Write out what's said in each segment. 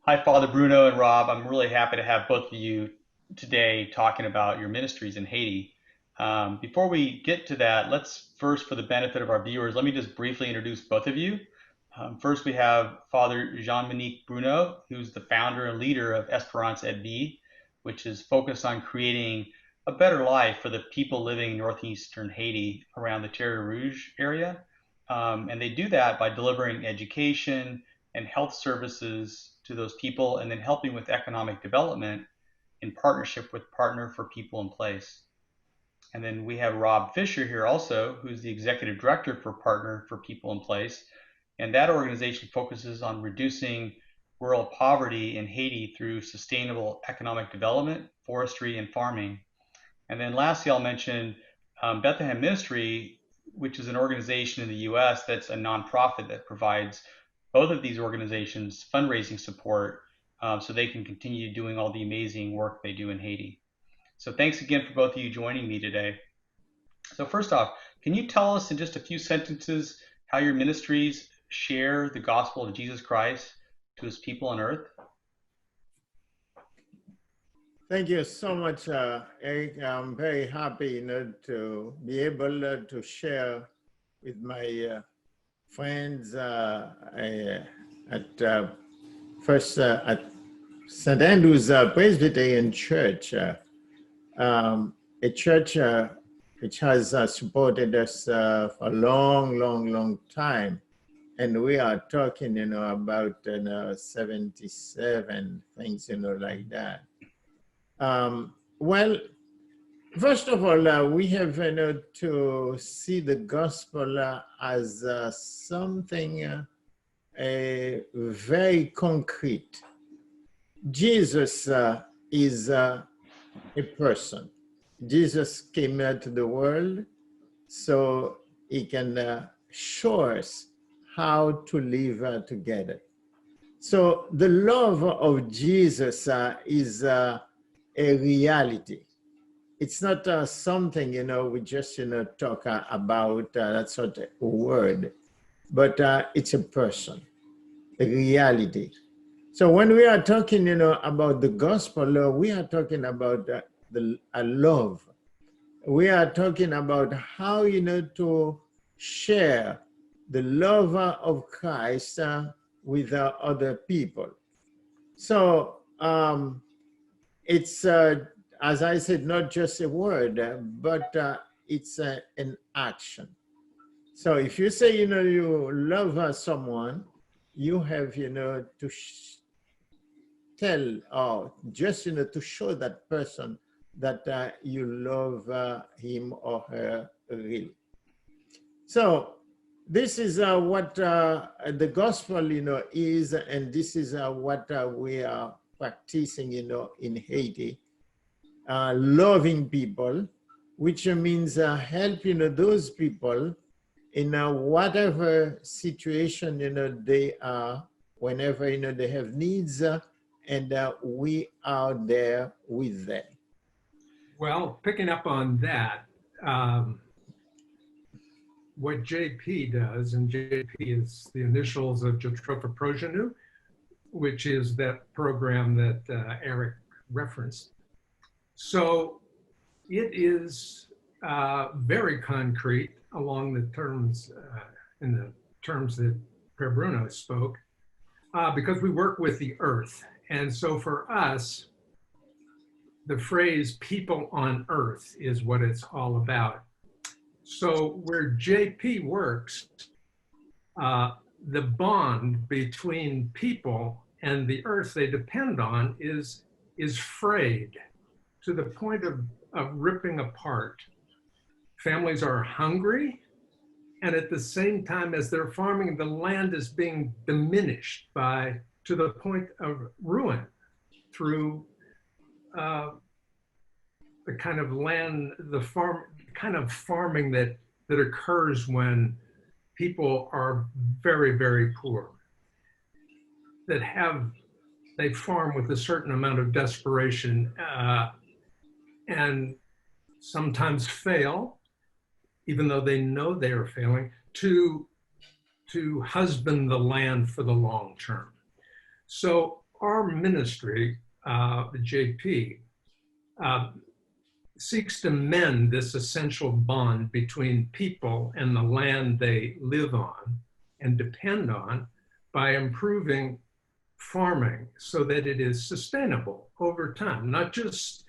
Hi, Father Bruno and Rob. I'm really happy to have both of you today talking about your ministries in Haiti. Before we get to that, let's first, for the benefit of our viewers, let me just briefly introduce both of you. First, we have Father Jean-Monique Bruno, who's the founder and leader of Espérance et Vie, which is focused on creating a better life for the people living in northeastern Haiti around the Terre Rouge area. And they do that by delivering education and health services to those people and then helping with economic development in partnership with Partner for People in Place. And then we have Rob Fisher here also, who's the executive director for Partner for People in Place. And that organization focuses on reducing rural poverty in Haiti through sustainable economic development, forestry, and farming. And then lastly, I'll mention Bethlehem Ministry, which is an organization in the US that's a nonprofit that provides both of these organizations fundraising support so they can continue doing all the amazing work they do in Haiti. So thanks again for both of you joining me today. So first off, can you tell us in just a few sentences how your ministries share the gospel of Jesus Christ to his people on earth? Thank you so much, Eric. I'm very happy, to be able to share with my friends at St. Andrew's Presbyterian Church, a church which has supported us for a long time. And we are talking, about 77 things, like that. Well, first of all, we have to see the gospel as something very concrete. Jesus is a person. Jesus came to the world so he can show us how to live together. So the love of Jesus is a reality. It's not something, we just, talk about, that sort of word, but it's a person, a reality. So when we are talking, about the gospel, we are talking about a love. We are talking about how, to share the love of Christ with other people. So it's, as I said, not just a word, but it's an action. So if you say, you love someone, you have, to tell or just, to show that person that you love him or her really. So this is what the gospel, is, and this is what we are practicing, in Haiti, loving people, which means helping those people in whatever situation, they are, whenever, they have needs, and we are there with them. Well, picking up on that, what JP does, and JP is the initials of Jotropha Progenu, which is that program that Eric referenced. So it is very concrete along the terms, in the terms that Per Bruno spoke, because we work with the earth. And so for us, the phrase people on earth is what it's all about. So where JP works, the bond between people and the earth they depend on is frayed to the point of ripping apart. Families are hungry, and at the same time as they're farming, the land is being diminished to the point of ruin through the kind of farming that occurs when people are very, very poor, they farm with a certain amount of desperation and sometimes fail, even though they know they are failing, to husband the land for the long term. So our ministry, the JP, seeks to mend this essential bond between people and the land they live on and depend on by improving farming so that it is sustainable over time, not just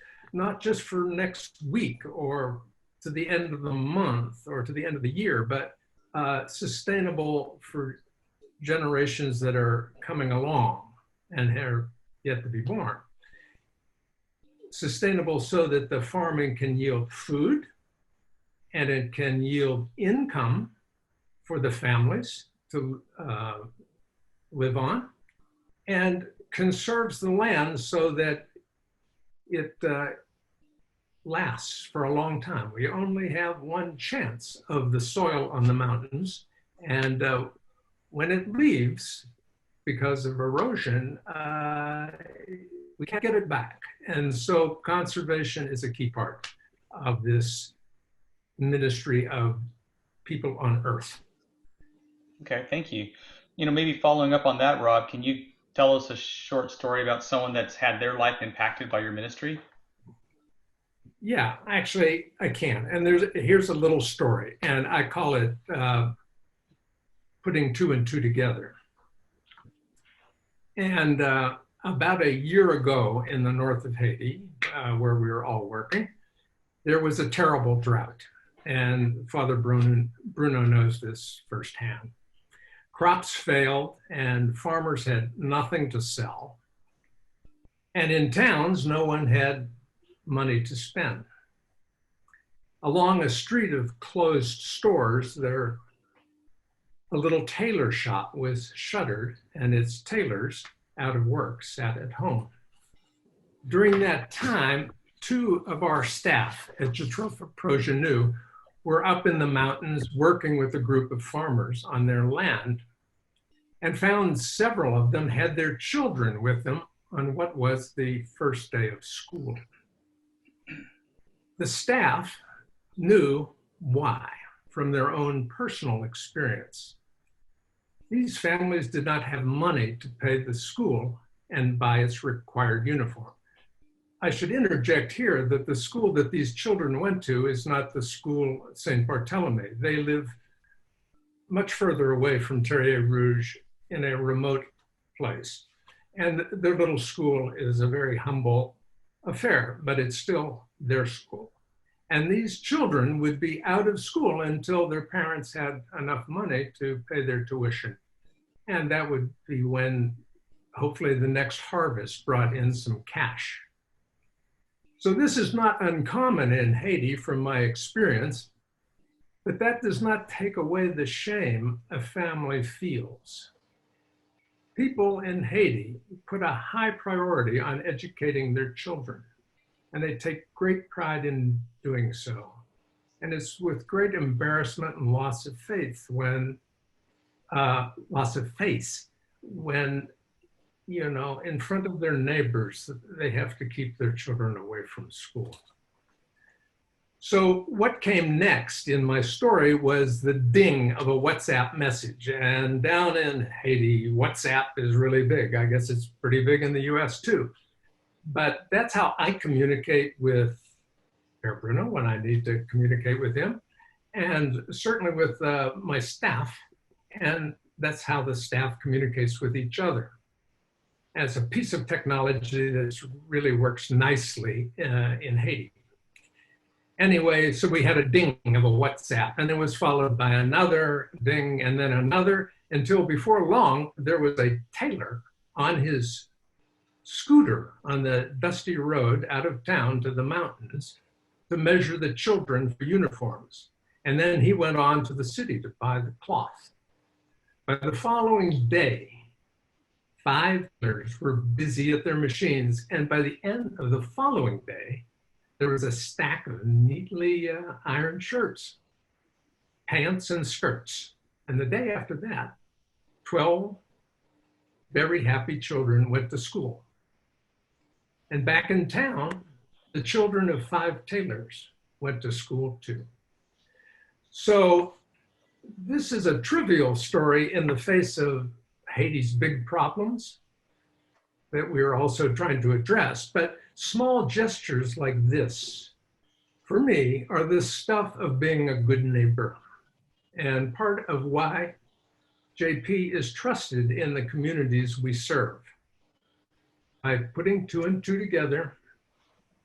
for next week or to the end of the month or to the end of the year, but sustainable for generations that are coming along and are yet to be born. Sustainable so that the farming can yield food and it can yield income for the families to live on, and conserves the land so that it lasts for a long time. We only have one chance of the soil on the mountains, and when it leaves because of erosion, we can't get it back. And so conservation is a key part of this ministry of people on earth. Okay, thank you. Maybe following up on that, Rob, can you tell us a short story about someone that's had their life impacted by your ministry? Yeah, actually, I can. And here's a little story, and I call it putting two and two together. And about a year ago in the north of Haiti, where we were all working, there was a terrible drought. And Father Bruno knows this firsthand. Crops failed and farmers had nothing to sell. And in towns, no one had money to spend. Along a street of closed stores, a little tailor shop was shuttered and its tailors, out of work, sat at home. During that time, two of our staff at Jatropha Progenu were up in the mountains working with a group of farmers on their land, and found several of them had their children with them on what was the first day of school. The staff knew why from their own personal experience. These families did not have money to pay the school and buy its required uniform. I should interject here that the school that these children went to is not the school at St. Barthélémy. They live much further away from Terre Rouge in a remote place. And their little school is a very humble affair, but it's still their school. And these children would be out of school until their parents had enough money to pay their tuition. And that would be when hopefully the next harvest brought in some cash. So this is not uncommon in Haiti from my experience, but that does not take away the shame a family feels. People in Haiti put a high priority on educating their children, and they take great pride in doing so. And it's with great embarrassment and loss of face when, in front of their neighbors, they have to keep their children away from school. So what came next in my story was the ding of a WhatsApp message. And down in Haiti, WhatsApp is really big. I guess it's pretty big in the US too. But that's how I communicate with Père Bruno when I need to communicate with him, and certainly with my staff. And that's how the staff communicates with each other, as a piece of technology that really works nicely in Haiti. Anyway, so we had a ding of a WhatsApp, and it was followed by another ding and then another, until before long, there was a tailor on his scooter on the dusty road out of town to the mountains to measure the children for uniforms. And then he went on to the city to buy the cloth. By the following day, 5 tailors were busy at their machines, and by the end of the following day, there was a stack of neatly ironed shirts, pants, and skirts. And the day after that, 12 very happy children went to school. And back in town, the children of 5 tailors went to school too. So this is a trivial story in the face of Haiti's big problems, that we are also trying to address. But small gestures like this, for me, are the stuff of being a good neighbor. And part of why JP is trusted in the communities we serve. By putting two and two together,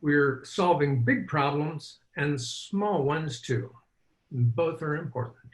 we're solving big problems and small ones too. Both are important.